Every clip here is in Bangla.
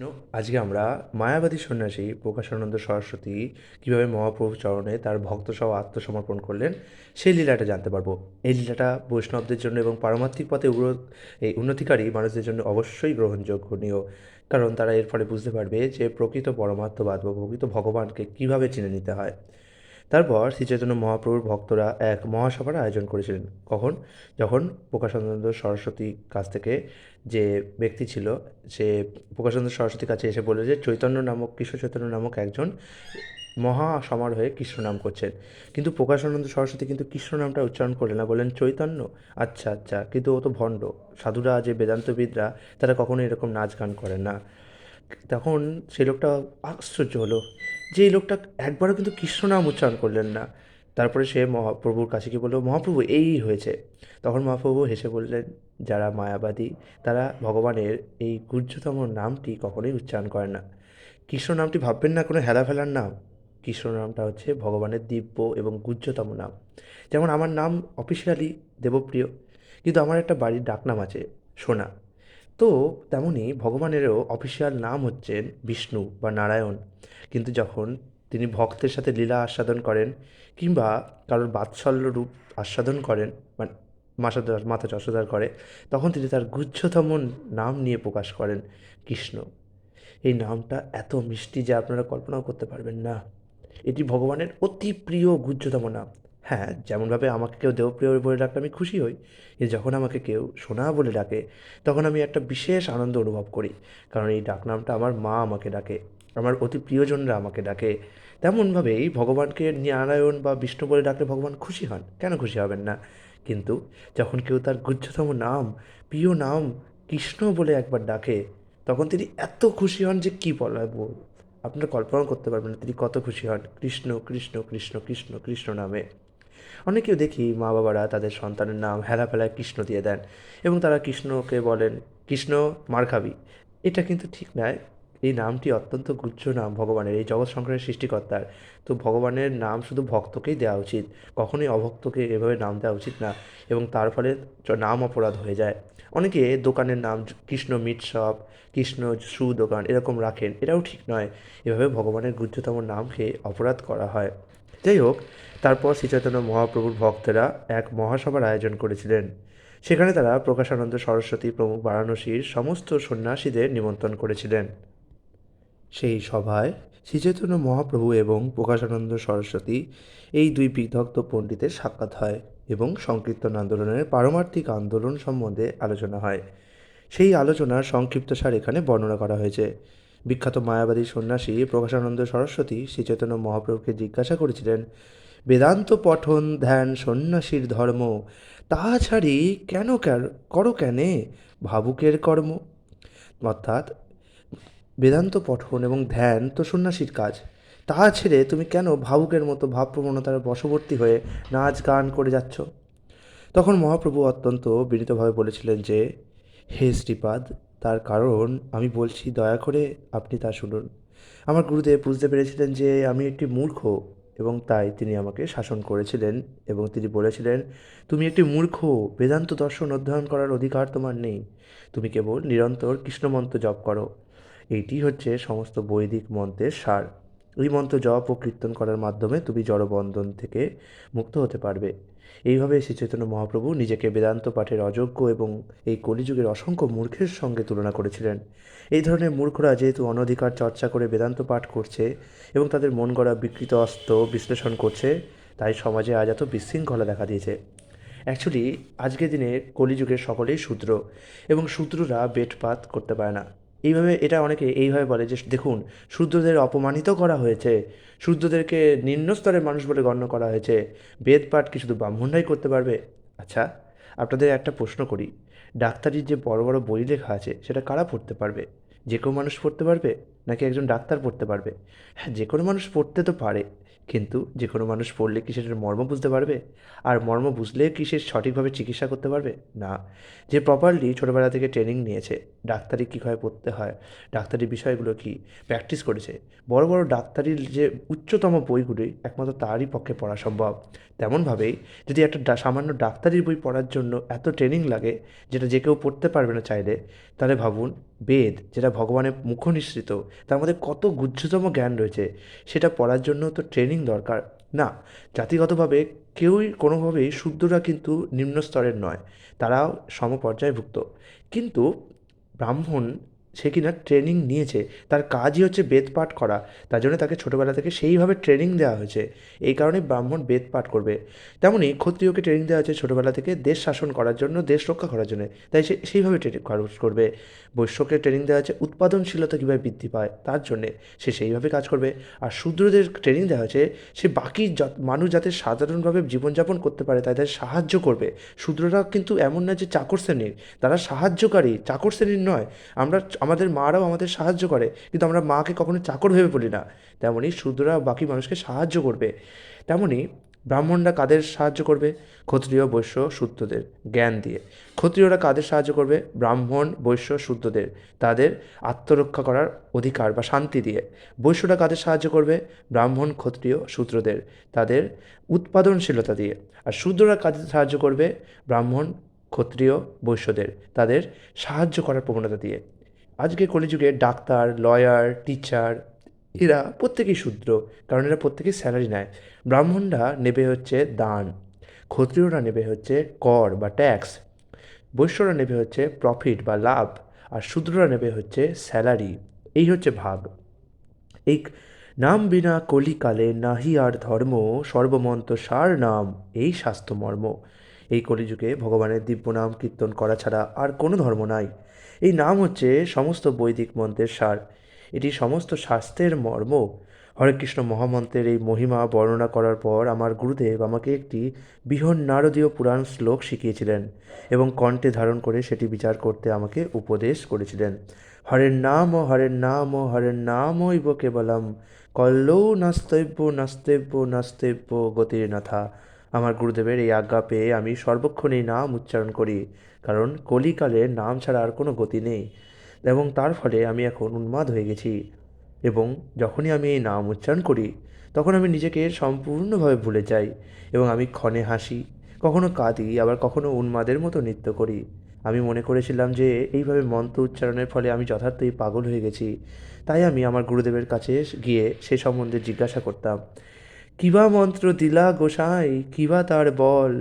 নো, আজকে আমরা মায়াবাদী সন্ন্যাসী প্রকাশানন্দ সরস্বতী কীভাবে মহাপ্রভুর চরণে তার ভক্তসহ আত্মসমর্পণ করলেন সেই লীলাটা জানতে পারবো। এই লীলাটা বৈষ্ণবদের জন্য এবং পারমার্থিক পথে এই উন্নতিকারী মানুষদের জন্য অবশ্যই গ্রহণযোগ্যনীয়, কারণ তারা এর ফলে বুঝতে পারবে যে প্রকৃত পরমার্থবাদ বা প্রকৃত ভগবানকে কীভাবে চিনে নিতে হয়। তারপর শ্রীচৈতন্য মহাপ্রভুর ভক্তরা এক মহাসভার আয়োজন করেছিলেন। কখন? যখন প্রকাশানন্দ সরস্বতীর কাছ থেকে যে ব্যক্তি ছিল, সে প্রকাশানন্দ সরস্বতীর কাছে এসে বলল যে চৈতন্য নামক, কৃষ্ণ চৈতন্য নামক একজন মহা সমারোহে কৃষ্ণ নাম করছেন। কিন্তু প্রকাশানন্দ সরস্বতী কিন্তু কৃষ্ণ নামটা উচ্চারণ করলেন না, বললেন চৈতন্য। আচ্ছা আচ্ছা, কিন্তু ও তো ভণ্ড। সাধুরা যে বেদান্তবিদরা, তারা কখনো এরকম নাচ গান করেন না। তখন সেই লোকটা আশ্চর্য হলো যে এই লোকটা একবারও কিন্তু কৃষ্ণ নাম উচ্চারণ করলেন না। তারপরে সে মহাপ্রভুর কাছে গিয়ে বলল, মহাপ্রভু এই হয়েছে। তখন মহাপ্রভু হেসে বললেন, যারা মায়াবাদী তারা ভগবানের এই গুহ্যতম নামটি কখনোই উচ্চারণ করে না। কৃষ্ণ নামটি ভাববেন না কোনো হেলাফেলার নাম। কৃষ্ণ নামটা হচ্ছে ভগবানের দিব্য এবং গুহ্যতম নাম। যেমন আমার নাম অফিসিয়ালি দেবপ্রিয়, কিন্তু আমার একটা বাড়ির ডাকনাম আছে সোনা। তো তেমনই ভগবানেরও অফিসিয়াল নাম হচ্ছেন বিষ্ণু বা নারায়ণ। কিন্তু যখন তিনি ভক্তের সাথে লীলা আস্বাদন করেন কিংবা কারোর বাৎসল্য রূপ আস্বাদন করেন, মানে মাথা যশোদার করে, তখন তিনি তার গুহ্যতম নাম নিয়ে প্রকাশ করেন, কৃষ্ণ। এই নামটা এত মিষ্টি যে আপনারা কল্পনাও করতে পারবেন না। এটি ভগবানের অতি প্রিয় গুহ্যতম নাম। হ্যাঁ, যেমনভাবে আমাকে কেউ দেবপ্রিয় বলে ডাকলে আমি খুশি হই, কিন্তু যখন আমাকে কেউ সোনা বলে ডাকে তখন আমি একটা বিশেষ আনন্দ অনুভব করি, কারণ এই ডাকনামটা আমার মা আমাকে ডাকে, আমার অতি প্রিয়জনরা আমাকে ডাকে। তেমনভাবেই ভগবানকে নারায়ণ বা বিষ্ণু বলে ডাকলে ভগবান খুশি হন, কেন খুশি হবেন না? কিন্তু যখন কেউ তার গুহ্যতম নাম, প্রিয় নাম কৃষ্ণ বলে একবার ডাকে, তখন তিনি এত খুশি হন যে কী বলবো, আপনারা কল্পনা করতে পারবেন না তিনি কত খুশি হন কৃষ্ণ কৃষ্ণ কৃষ্ণ কৃষ্ণ কৃষ্ণ নামে। অনেকেও দেখি মা বাবারা তাদের সন্তানের নাম হেলাফেলায় কৃষ্ণ দিয়ে দেন এবং তারা কৃষ্ণকে বলেন, কৃষ্ণ মার খাবি। এটা কিন্তু ঠিক নয়। এই নামটি অত্যন্ত গুহ্য নাম ভগবানের, এই জগৎ সংসারের সৃষ্টিকর্তার। তো ভগবানের নাম শুধু ভক্তকেই দেওয়া উচিত, কখনোই অভক্তকে এভাবে নাম দেওয়া উচিত না, এবং তার ফলে নাম অপরাধ হয়ে যায়। অনেকে দোকানের নাম কৃষ্ণ মিট শপ, কৃষ্ণ শু দোকান এরকম রাখেন, এটাও ঠিক নয়। এভাবে ভগবানের গুহ্যতম নামকে অপরাধ করা হয়। যাই হোক, তারপর শ্রীচৈতন্য মহাপ্রভুর ভক্তেরা এক মহাসভার আয়োজন করেছিলেন। সেখানে তারা প্রকাশানন্দ সরস্বতী প্রমুখ বারাণসীর সমস্ত সন্ন্যাসীদের নিমন্ত্রণ করেছিলেন। সেই সভায় শ্রীচৈতন্য মহাপ্রভু এবং প্রকাশানন্দ সরস্বতী এই দুই বিদগ্ধ পণ্ডিতের সাক্ষাৎ হয় এবং সংকীর্তন আন্দোলনের পারমার্থিক আন্দোলন সম্বন্ধে আলোচনা হয়। সেই আলোচনার সংক্ষিপ্তসার এখানে বর্ণনা করা হয়েছে। বিখ্যাত মায়াবাদী সন্ন্যাসী প্রকাশানন্দ সরস্বতী শ্রীচৈতন্য মহাপ্রভুকে জিজ্ঞাসা করেছিলেন, বেদান্ত পঠন ধ্যান সন্ন্যাসীর ধর্ম, তাহা ছাড়ি কেন করো কেনে ভাবুকের কর্ম। অর্থাৎ বেদান্ত পঠন এবং ধ্যান তো সন্ন্যাসীর কাজ, তাহা ছেড়ে তুমি কেন ভাবুকের মতো ভাবপ্রবণতার বশবর্তী হয়ে নাচ গান করে যাচ্ছ। তখন মহাপ্রভু অত্যন্ত বিনীতভাবে বলেছিলেন যে, হে শ্রীপাদ, তার কারণ আমি বলছি, দয়া করে আপনি তা শুনুন। আমার গুরুদেব বুঝতে পেরেছিলেন যে আমি একটি মূর্খ, এবং তাই তিনি আমাকে শাসন করেছিলেন এবং তিনি বলেছিলেন, তুমি একটি মূর্খ, বেদান্ত দর্শন অধ্যয়ন করার অধিকার তোমার নেই, তুমি কেবল নিরন্তর কৃষ্ণমন্ত্র জপ করো। এইটি হচ্ছে সমস্ত বৈদিক মন্ত্রের সার। এই মন্ত্র জপ ও কীর্তন করার মাধ্যমে তুমি জড়বন্ধন থেকে মুক্ত হতে পারবে। এইভাবে শ্রীচৈতন্য মহাপ্রভু নিজেকে বেদান্ত পাঠের অযোগ্য এবং এই কলিযুগের অসংখ্য মূর্খের সঙ্গে তুলনা করেছিলেন। এই ধরনের মূর্খরা যেহেতু অনধিকার চর্চা করে বেদান্ত পাঠ করছে এবং তাদের মন গড়া বিকৃত অস্ত্র বিশ্লেষণ করছে, তাই সমাজে আজ এত বিশৃঙ্খলা দেখা দিয়েছে। অ্যাকচুয়ালি আজকের দিনে কলিযুগের সকলেই শূদ্র, এবং শূদ্ররা বেদপাঠ করতে পারে না। এইভাবে এটা অনেকে এইভাবে বলে যে দেখুন, শূদ্রদের অপমানিত করা হয়েছে, শূদ্রদেরকে নিম্ন স্তরের মানুষ বলে গণ্য করা হয়েছে, বেদপাঠ কি শুধু ব্রাহ্মণরাই করতে পারবে? আচ্ছা, আপনাদের একটা প্রশ্ন করি, ডাক্তারির যে বড় বড় বই লেখা আছে সেটা কারা পড়তে পারবে? যে কেউ মানুষ পড়তে পারবে, নাকি একজন ডাক্তার পড়তে পারবে? হ্যাঁ, যে কোনো মানুষ পড়তে তো পারে, কিন্তু যে কোনো মানুষ পড়লে কি সেটার মর্ম বুঝতে পারবে? আর মর্ম বুঝলে কি সে সঠিকভাবে চিকিৎসা করতে পারবে? না। যে প্রপারলি ছোটোবেলা থেকে ট্রেনিং নিয়েছে, ডাক্তারি কীভাবে পড়তে হয়, ডাক্তারি বিষয়গুলো কী, প্র্যাকটিস করেছে, বড় বড় ডাক্তারির যে উচ্চতম বইগুলি একমাত্র তারই পক্ষে পড়া সম্ভব। তেমনভাবেই যদি একটা সামান্য ডাক্তারির বই পড়ার জন্য এত ট্রেনিং লাগে, যেটা যে কেউ পড়তে পারবে না চাইলে, তাহলে ভাবুন বেদ, যেটা ভগবানের মুখ নিঃসৃত, তার মধ্যে কত গুহ্যতম জ্ঞান রয়েছে, সেটা পড়ার জন্য তো ট্রেনিং দরকার। না, জাতিগতভাবে কেউই কোনোভাবেই শূদ্ররা কিন্তু নিম্ন স্তরের নয়, তারাও সমপর্যায়ভুক্ত। কিন্তু ব্রাহ্মণ, সে কিনা ট্রেনিং নিয়েছে, তার কাজই হচ্ছে বেদ পাঠ করা, তার জন্য তাকে ছোটোবেলা থেকে সেইভাবে ট্রেনিং দেওয়া হয়েছে। এই কারণে ব্রাহ্মণ বেদ পাঠ করবে। তেমনই ক্ষত্রিয়কে ট্রেনিং দেওয়া হয়েছে ছোটোবেলা থেকে দেশ শাসন করার জন্য, দেশ রক্ষা করার জন্য, তাই সে সেইভাবে ট্রেনিং করবে। বৈশ্যকে ট্রেনিং দেওয়া হয়েছে উৎপাদনশীলতা কীভাবে বৃদ্ধি পায় তার জন্যে, সে সেইভাবে কাজ করবে। আর শূদ্রদের ট্রেনিং দেওয়া হয়েছে সে বাকি মানুষ যাতে সাধারণভাবে জীবনযাপন করতে পারে তাদের সাহায্য করবে। শূদ্ররা কিন্তু এমন না যে চাকর শ্রেণীর, তারা সাহায্যকারী, চাকর শ্রেণীর নয়। আমরা, আমাদের মারাও আমাদের সাহায্য করে, কিন্তু আমরা মাকে কখনো চাকর ভেবে বলি না। তেমনই শূদ্ররা বাকি মানুষকে সাহায্য করবে। তেমনই ব্রাহ্মণরা কাদের সাহায্য করবে? ক্ষত্রিয়, বৈশ্য, শূদ্রদের জ্ঞান দিয়ে। ক্ষত্রিয়রা কাদের সাহায্য করবে? ব্রাহ্মণ, বৈশ্য, শূদ্রদের তাদের আত্মরক্ষা করার অধিকার বা শান্তি দিয়ে। বৈশ্যরা কাদের সাহায্য করবে? ব্রাহ্মণ, ক্ষত্রিয়, শূদ্রদের তাদের উৎপাদনশীলতা দিয়ে। আর শূদ্ররা কাদের সাহায্য করবে? ব্রাহ্মণ, ক্ষত্রিয়, বৈশ্যদের তাদের সাহায্য করার প্রবণতা দিয়ে। আজকে কলিযুগে ডাক্তার, লয়ার, টিচার, এরা প্রত্যেকেই শূদ্র, কারণ এরা প্রত্যেকেই স্যালারি নেয়। ব্রাহ্মণরা নেবে হচ্ছে দান, ক্ষত্রিয়রা নেবে হচ্ছে কর বা ট্যাক্স, বৈশ্যরা নেবে হচ্ছে প্রফিট বা লাভ, আর শূদ্ররা নেবে হচ্ছে স্যালারি। এই হচ্ছে ভাগ। এই নাম বিনা কলিকালে নাহি আর ধর্ম, সর্বমন্ত সার নাম এই স্বাস্থ্য মর্ম। এই কলিযুগে ভগবানের দিব্য নাম কীর্তন করা ছাড়া আর কোনো ধর্ম নাই। এই নাম হচ্ছে সমস্ত বৈদিক মন্ত্রের সার, এটি সমস্ত শাস্ত্রের মর্ম। হরে কৃষ্ণ মহামন্ত্রের এই মহিমা বর্ণনা করার পর আমার গুরুদেব আমাকে একটি বৃহৎ নারদীয় পুরাণ শ্লোক শিখিয়েছিলেন এবং কণ্ঠে ধারণ করে সেটি বিচার করতে আমাকে উপদেশ করেছিলেন। হরের নাম ও হরের নাম ও হরের নামৈব কেবলম, কল্লৌ নাস্তব্য নাস্তব্য নাস্তব্য গতির নাথা। আমার গুরুদেবের এই আজ্ঞা পেয়ে আমি সর্বক্ষণ এই নাম উচ্চারণ করি, কারণ কলিকালে নাম ছাড়া আর কোনো গতি নেই। এবং তার ফলে আমি এখন উন্মাদ হয়ে গেছি, এবং যখনই আমি এই নাম উচ্চারণ করি তখন আমি নিজেকে সম্পূর্ণভাবে ভুলে যাই, এবং আমি ক্ষণে হাসি, কখনো কাঁদি, আবার কখনো উন্মাদের মতো নৃত্য করি। আমি মনে করেছিলাম যে এইভাবে মন্ত্র উচ্চারণের ফলে আমি যথার্থই পাগল হয়ে গেছি। তাই আমি আমার গুরুদেবের কাছে গিয়ে সে সম্বন্ধে জিজ্ঞাসা করতাম, কিবা মন্ত্র দিলা গোসাই, কিবা তার বল,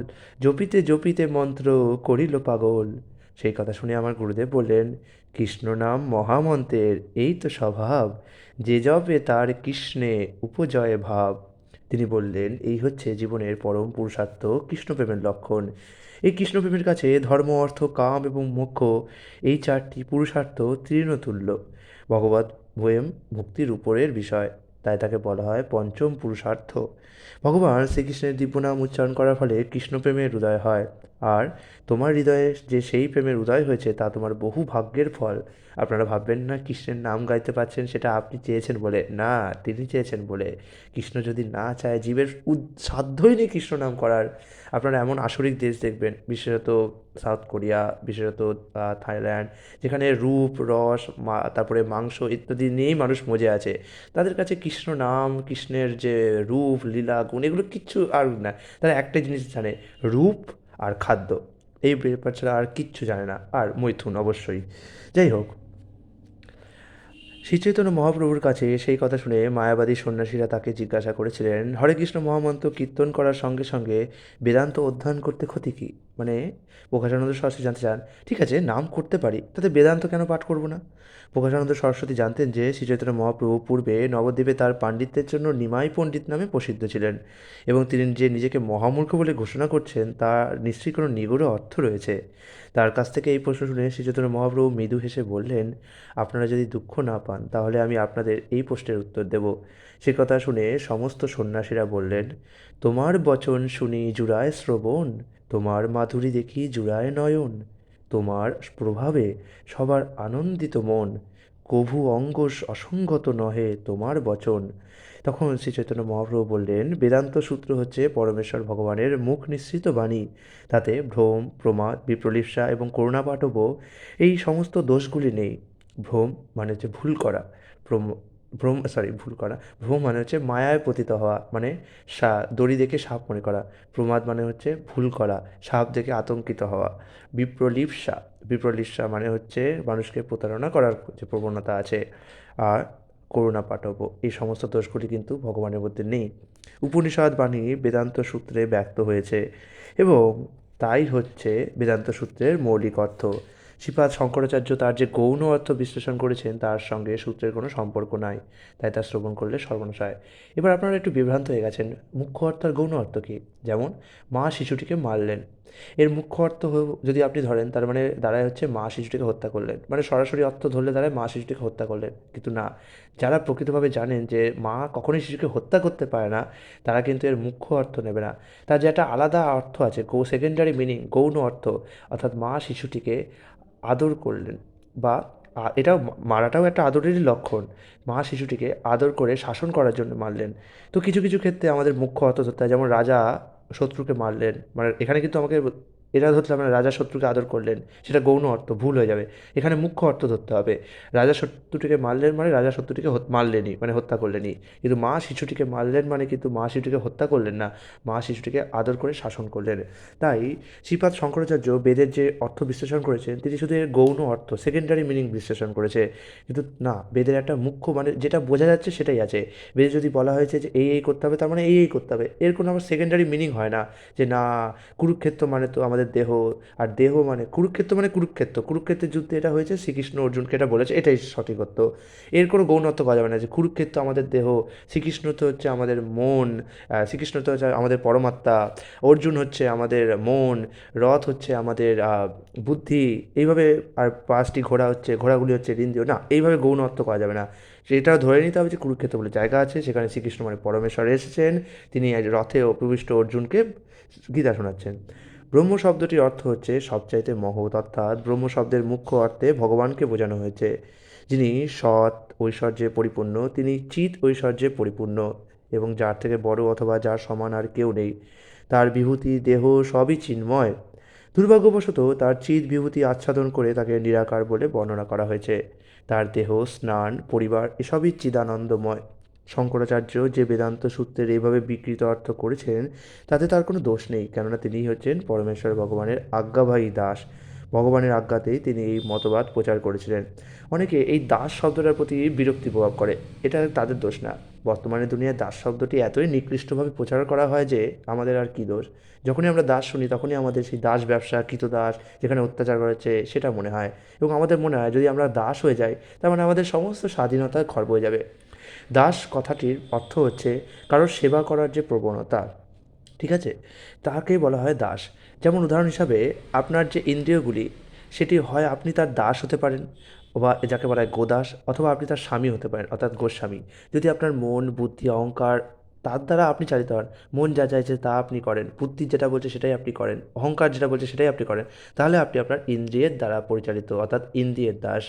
জপিতে জপিতে মন্ত্র করিল পাগল। সেই কথা শুনে আমার গুরুদেব বললেন, কৃষ্ণ নাম মহামন্ত্রের এই তো স্বভাব, যে জপে তার কৃষ্ণে উপজয় ভাব। তিনি বললেন, এই হচ্ছে জীবনের পরম পুরুষার্থ, কৃষ্ণপ্রেমের লক্ষণ। এই কৃষ্ণপ্রেমের কাছে ধর্ম, অর্থ, কাম এবং মোক্ষ, এই চারটি পুরুষার্থ তৃণতুল্য। ভগবত প্রেম মুক্তির উপরের বিষয়, তাই তাকে বলা হয় পঞ্চম পুরুষার্থ। ভগবান শ্রীকৃষ্ণের দিব্য নাম উচ্চারণ করার ফলে কৃষ্ণপ্রেমের উদয় হয়। আর তোমার হৃদয়ে যে সেই প্রেমের উদয় হয়েছে তা তোমার বহু ভাগ্যের ফল। আপনারা ভাববেন না কৃষ্ণের নাম গাইতে পারছেন সেটা আপনি চেয়েছেন বলে, না, তিনি চেয়েছেন বলে। কৃষ্ণ যদি না চায়, জীবের সাধ্যই নেই কৃষ্ণ নাম করার। আপনারা এমন আসরিক দেশ দেখবেন, বিশেষত সাউথ কোরিয়া, বিশেষত থাইল্যান্ড, যেখানে রূপ, রস, তারপরে মাংস ইত্যাদি নিয়েই মানুষ মজে আছে। তাদের কাছে কৃষ্ণ নাম, কৃষ্ণের যে রূপ, লীলা, গুণ, এগুলো কিচ্ছু আর না। তারা একটাই জিনিস জানে, রূপ আর খাদ্য, এই ব্যাপার ছাড়া আর কিচ্ছু জানে না, আর মৈথুন অবশ্যই। যাই হোক, শ্রীচৈতন্য মহাপ্রভুর কাছে সেই কথা শুনে মায়াবাদী সন্ন্যাসীরা তাকে জিজ্ঞাসা করেছিলেন, হরে কৃষ্ণ মহামন্ত্র কীর্তন করার সঙ্গে সঙ্গে বেদান্ত অধ্যয়ন করতে ক্ষতি কী? মানে প্রকাশানন্দ সরস্বতী জানতে চান, ঠিক আছে নাম করতে পারি, তাতে বেদান্ত কেন পাঠ করব না? প্রকাশানন্দ সরস্বতী জানতেন যে শ্রীচৈতন্য মহাপ্রভু পূর্বে নবদ্বীপে তার পাণ্ডিত্যের জন্য নিমাই পণ্ডিত নামে প্রসিদ্ধ ছিলেন, এবং তিনি যে নিজেকে মহামূর্খ বলে ঘোষণা করছেন তার নিশ্চয়ই কোনো নিগূঢ় অর্থ রয়েছে। তার কাছ থেকে এই প্রশ্ন শুনে শ্রীচৈতন্য মহাপ্রভু মৃদু হেসে বললেন, আপনারা যদি দুঃখ না পান তাহলে আমি আপনাদের এই প্রশ্নের উত্তর দেব। সে কথা শুনে সমস্ত সন্ন্যাসীরা বললেন, তোমার বচন শুনি জুড়ায় শ্রবণ, তোমার মাধুরী দেখি জুড়ায় নয়ন, তোমার প্রভাবে সবার আনন্দিত মন, কভু অঙ্গ অসংগত নহে তোমার বচন। তখন শ্রী চৈতন্য মহাপ্রভু বললেন, বেদান্ত সূত্র হচ্ছে পরমেশ্বর ভগবানের মুখ নিঃসৃত বাণী। তাতে ভ্রম, প্রমাদ, বিপ্রলিপ্সা এবং করুণাপাটব এই সমস্ত দোষগুলি নেই। ভ্রম মানে হচ্ছে ভুল করা, ভ্রম ভ্রম সরি ভুল করা, ভ্রম মানে হচ্ছে মায়ায় পতিত হওয়া, মানে দড়ি দেখে সাপ মনে করা। প্রমাদ মানে হচ্ছে ভুল করা, সাপ দেখে আতঙ্কিত হওয়া। বিপ্রলিপ্সা, বিপ্রলিপ্সা মানে হচ্ছে মানুষকে প্রতারণা করার যে প্রবণতা আছে। আর করুণা পাঠব, এই সমস্ত দোষগুলি কিন্তু ভগবানের মধ্যে নেই। উপনিষদ বাণী বেদান্ত সূত্রে ব্যক্ত হয়েছে এবং তাই হচ্ছে বেদান্ত সূত্রের মৌলিক অর্থ। শ্রীপাদ শঙ্করাচার্য তার যে গৌণ অর্থ বিশ্লেষণ করেছেন তার সঙ্গে সূত্রের কোনো সম্পর্ক নাই, তাই তা শ্রবণ করলে সর্বনাশ হয়। এবার আপনারা একটু বিভ্রান্ত হয়ে গেছেন, মুখ্য অর্থ আর গৌণ অর্থ কী। যেমন মা শিশুটিকে মারলেন, এর মুখ্য অর্থ যদি আপনি ধরেন তার মানে দাঁড়ায় হচ্ছে মা শিশুটিকে হত্যা করলেন, মানে সরাসরি অর্থ ধরলে দাঁড়ায় মা শিশুটিকে হত্যা করলেন। কিন্তু না, যারা প্রকৃতভাবে জানেন যে মা কখনোই শিশুকে হত্যা করতে পারে না, তারা কিন্তু এর মুখ্য অর্থ নেবে না। তার যে একটা আলাদা অর্থ আছে, সেকেন্ডারি মিনিং, গৌণ অর্থ, অর্থাৎ মা শিশুটিকে আদর করলেন, বা এটাও মারাটাও একটা আদরেরই লক্ষণ। মা শিশুটিকে আদর করে শাসন করার জন্য মারলেন। তো কিছু কিছু ক্ষেত্রে আমাদের মুখ্য অর্থ ধরতে হয়, যেমন রাজা শত্রুকে মারলেন, মানে এখানে কিন্তু আমাকে এটা ধরতে হবে না রাজা শত্রুকে আদর করলেন, সেটা গৌণ অর্থ, ভুল হয়ে যাবে। এখানে মুখ্য অর্থ ধরতে হবে। রাজা শত্রুটিকে মারলেন মানে রাজা শত্রুটিকে মারলেনই, মানে হত্যা করলেনই। কিন্তু মা শিশুটিকে মারলেন মানে কিন্তু মা শিশুটিকে হত্যা করলেন না, মা শিশুটিকে আদর করে শাসন করলেন। তাই শ্রীপাদ শঙ্করাচার্য বেদের যে অর্থ বিশ্লেষণ করেছেন তিনি শুধু এর গৌণ অর্থ, সেকেন্ডারি মিনিং বিশ্লেষণ করেছে। কিন্তু না, বেদের একটা মুখ্য মানে যেটা বোঝা যাচ্ছে সেটাই আছে। বেদে যদি বলা হয়েছে যে এই করতে হবে, তার মানে এই করতে হবে, এর কোনো আবার সেকেন্ডারি মিনিং হয় না যে না কুরুক্ষেত্র মানে তো আমাদের দেহ, আর দেহ মানে কুরুক্ষেত্র, মানে কুরুক্ষেত্র, কুরুক্ষেত্রের যুদ্ধে এটা হয়েছে, শ্রীকৃষ্ণ অর্জুনকে এটা বলেছে, এটাই সঠিকত্ব। এর কোনো গৌণ অর্থ পাওয়া যাবে না যে কুরুক্ষেত্র আমাদের দেহ, শ্রীকৃষ্ণ তো হচ্ছে আমাদের মন, শ্রীকৃষ্ণ তো হচ্ছে আমাদের পরমাত্মা, অর্জুন হচ্ছে আমাদের মন, রথ হচ্ছে আমাদের বুদ্ধি, এইভাবে। আর 5টি ঘোড়া হচ্ছে, ঘোড়াগুলি হচ্ছে ইন্দ্রিয়, না এইভাবে গৌণ অর্থ করা যাবে না। সেটা ধরে নিতে হবে যে কুরুক্ষেত্র বলে জায়গা আছে, সেখানে শ্রীকৃষ্ণ মানে পরমেশ্বর এসেছেন, তিনি রথে উপবিষ্ট অর্জুনকে গীতা শোনাচ্ছেন। ব্রহ্ম শব্দটির অর্থ হচ্ছে সবচাইতে মহৎ, অর্থাৎ ব্রহ্ম শব্দের মুখ্য অর্থে ভগবানকে বোঝানো হয়েছে। যিনি সৎ ঐশ্বর্যে পরিপূর্ণ, তিনি চিৎ ঐশ্বর্যে পরিপূর্ণ, এবং যার থেকে বড় অথবা যার সমান আর কেউ নেই। তার বিভূতি দেহ সবই চিন্ময়। দুর্ভাগ্যবশত তার চিৎ বিভূতি আচ্ছাদন করে তাকে নিরাকার বলে বর্ণনা করা হয়েছে। তার দেহ, স্নান, পরিবার এসবই চিদানন্দময়। শঙ্করাচার্য যে বেদান্ত সূত্রের এইভাবে বিকৃত অর্থ করেছেন তাতে তার কোনো দোষ নেই, কেননা তিনিই হচ্ছেন পরমেশ্বর ভগবানের আজ্ঞাবাহী দাস। ভগবানের আজ্ঞাতেই তিনি এই মতবাদ প্রচার করেছিলেন। অনেকে এই দাস শব্দটার প্রতি বিরক্তি প্রভাব করে, এটা তাদের দোষ না। বর্তমানে দুনিয়ায় দাস শব্দটি এতই নিকৃষ্টভাবে প্রচার করা হয় যে আমাদের আর কী দোষ। যখনই আমরা দাস শুনি তখনই আমাদের সেই দাস ব্যবসা, কৃতদাস, যেখানে অত্যাচার করা হচ্ছে সেটা মনে হয়, এবং আমাদের মনে হয় যদি আমরা দাস হয়ে যাই তার মানে আমাদের সমস্ত স্বাধীনতা খর্ব হয়ে যাবে। দাস কথাটির অর্থ হচ্ছে কারোর সেবা করার যে প্রবণতা, ঠিক আছে, তাকেই বলা হয় দাস। যেমন উদাহরণ হিসাবে আপনার যে ইন্দ্রিয়গুলি, সেটি হয় আপনি তার দাস হতে পারেন, বা যাকে বলা হয় গোদাস, অথবা আপনি তার স্বামী হতে পারেন, অর্থাৎ গোস্বামী। যদি আপনার মন, বুদ্ধি, অহংকার তার দ্বারা আপনি চালিত হন, মন যা চাইছে তা আপনি করেন, বুদ্ধি যেটা বলছে সেটাই আপনি করেন, অহংকার যেটা বলছে সেটাই আপনি করেন, তাহলে আপনি আপনার ইন্দ্রিয়ের দ্বারা পরিচালিত, অর্থাৎ ইন্দ্রিয়ের দাস।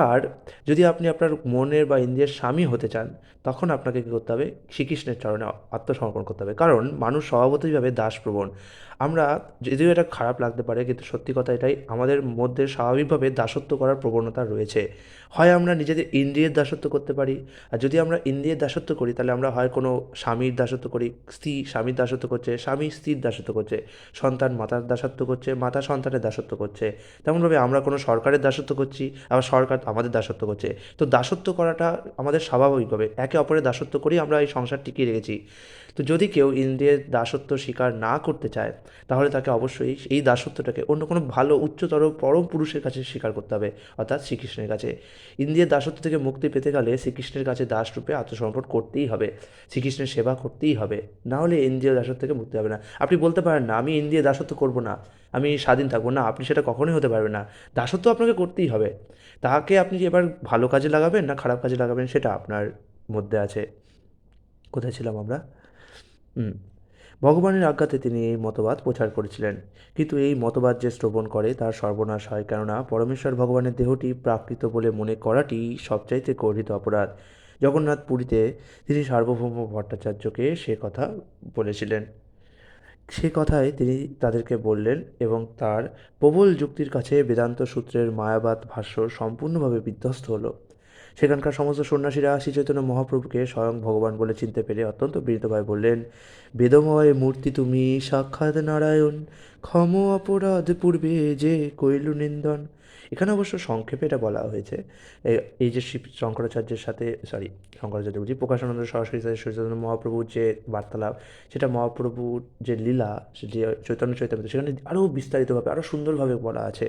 আর যদি আপনি আপনার মনের বা ইন্দ্রিয়ের স্বামী হতে চান, তখন আপনাকে কী করতে হবে, শ্রীকৃষ্ণের চরণে আত্মসমর্পণ করতে হবে। কারণ মানুষ স্বভাবতইভাবে দাসপ্রবণ। আমরা, যদিও এটা খারাপ লাগতে পারে কিন্তু সত্যি কথা এটাই, আমাদের মধ্যে স্বাভাবিকভাবে দাসত্ব করার প্রবণতা রয়েছে। হয় আমরা নিজেদের ইন্দ্রিয়ের দাসত্ব করতে পারি, আর যদি আমরা ইন্দ্রিয়ের দাসত্ব করি তাহলে আমরা হয় কোনো স্বামীর দাসত্ব করি, স্ত্রী স্বামীর দাসত্ব করছে, স্বামী স্ত্রীর দাসত্ব করছে, সন্তান মাতার দাসত্ব করছে, মাতা সন্তানের দাসত্ব করছে। তেমনভাবে আমরা কোনো সরকারের দাসত্ব করছি, আবার সরকার আমাদের দাসত্ব করছে। তো দাসত্ব করাটা আমাদের স্বাভাবিকভাবে, একে অপরের দাসত্ব করেই আমরা এই সংসার টিকিয়ে রেখেছি। তো যদি কেউ ইন্দ্রিয়ের দাসত্ব স্বীকার না করতে চায় তাহলে তাকে অবশ্যই এই দাসত্বটাকে অন্য কোনো ভালো উচ্চতর পরম পুরুষের কাছে স্বীকার করতে হবে, অর্থাৎ শ্রীকৃষ্ণের কাছে। ইন্দ্রিয়ের দাসত্ব থেকে মুক্তি পেতে গেলে শ্রীকৃষ্ণের কাছে দাসরূপে আত্মসমর্পণ করতেই হবে, শ্রীকৃষ্ণের সেবা করতেই হবে, না হলে ইন্দ্রিয় দাসত্ব থেকে মুক্তি হবে না। আপনি বলতে পারেন না আমি ইন্দ্রিয় দাসত্ব করব না, আমি স্বাধীন থাকবো না, আপনি সেটা কখনোই হতে পারবেন না। দাসত্ব আপনাকে করতেই হবে। তাকে আপনি যে এবার ভালো কাজে লাগাবেন না খারাপ কাজে লাগাবেন সেটা আপনার মধ্যে আছে। কোথায় ছিলাম আমরা? হুম। ভগবানের আজ্ঞাতে তিনি এই মতবাদ প্রচার করেছিলেন, কিন্তু এই মতবাদ যে শ্রবণ করে তার সর্বনাশ হয়, কেননা পরমেশ্বর ভগবানের দেহটি প্রাকৃত বলে মনে করাটি সবচাইতে গর্হিত অপরাধ। জগন্নাথ পুরীতে তিনি সার্বভৌম ভট্টাচার্যকে সে কথা বলেছিলেন। সে কথায় তিনি তাদেরকে বললেন এবং তার প্রবল যুক্তির কাছে বেদান্ত সূত্রের মায়াবাদ ভাষ্য সম্পূর্ণভাবে বিধ্বস্ত হলো। সেখানকার সমস্ত সন্ন্যাসীরা শ্রী চৈতন্য মহাপ্রভুকে স্বয়ং ভগবান বলে চিনতে পেরে অত্যন্ত বিনীতভাবে বললেন, বেদময় মূর্তি তুমি, সাক্ষাৎ নারায়ণ, ক্ষম অপরাধ পূর্বে যে কইলু নিন্দন। এখানে অবশ্য সংক্ষেপে এটা বলা হয়েছে। এই যে শিব শঙ্করাচার্যের সাথে, শঙ্করাচার্য বলছি, প্রকাশানন্দ সরস্বতীর সাথে চৈতন্য মহাপ্রভুর যে বার্তালাপ, সেটা মহাপ্রভুর যে লীলা, যে চৈতন্য চৈতন্য, সেখানে আরও বিস্তারিতভাবে, আরও সুন্দরভাবে বলা আছে।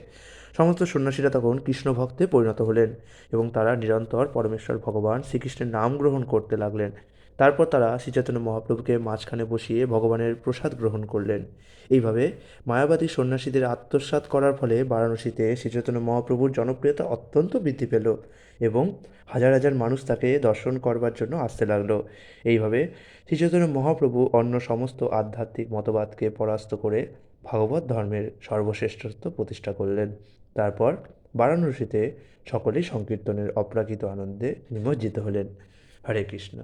সমস্ত সন্ন্যাসীরা তখন কৃষ্ণ ভক্তে পরিণত হলেন এবং তারা নিরন্তর পরমেশ্বর ভগবান শ্রীকৃষ্ণের নাম গ্রহণ করতে লাগলেন। তারপর তারা শ্রীচৈতন্য মহাপ্রভুকে মাঝখানে বসিয়ে ভগবানের প্রসাদ গ্রহণ করলেন। এইভাবে মায়াবাদী সন্ন্যাসীদের আত্মসাৎ করার ফলে বারাণসীতে শ্রীচৈতন্য মহাপ্রভুর জনপ্রিয়তা অত্যন্ত বৃদ্ধি পেল এবং হাজার হাজার মানুষ তাকে দর্শন করবার জন্য আসতে লাগলো। এইভাবে শ্রীচৈতন্য মহাপ্রভু অন্য সমস্ত আধ্যাত্মিক মতবাদকে পরাস্ত করে ভাগবত ধর্মের সর্বশ্রেষ্ঠত্ব প্রতিষ্ঠা করলেন। তারপর বারাণসীতে সকলেই সংকীর্তনের অপ্রাকৃত আনন্দে নিমজ্জিত হলেন। হরে কৃষ্ণ।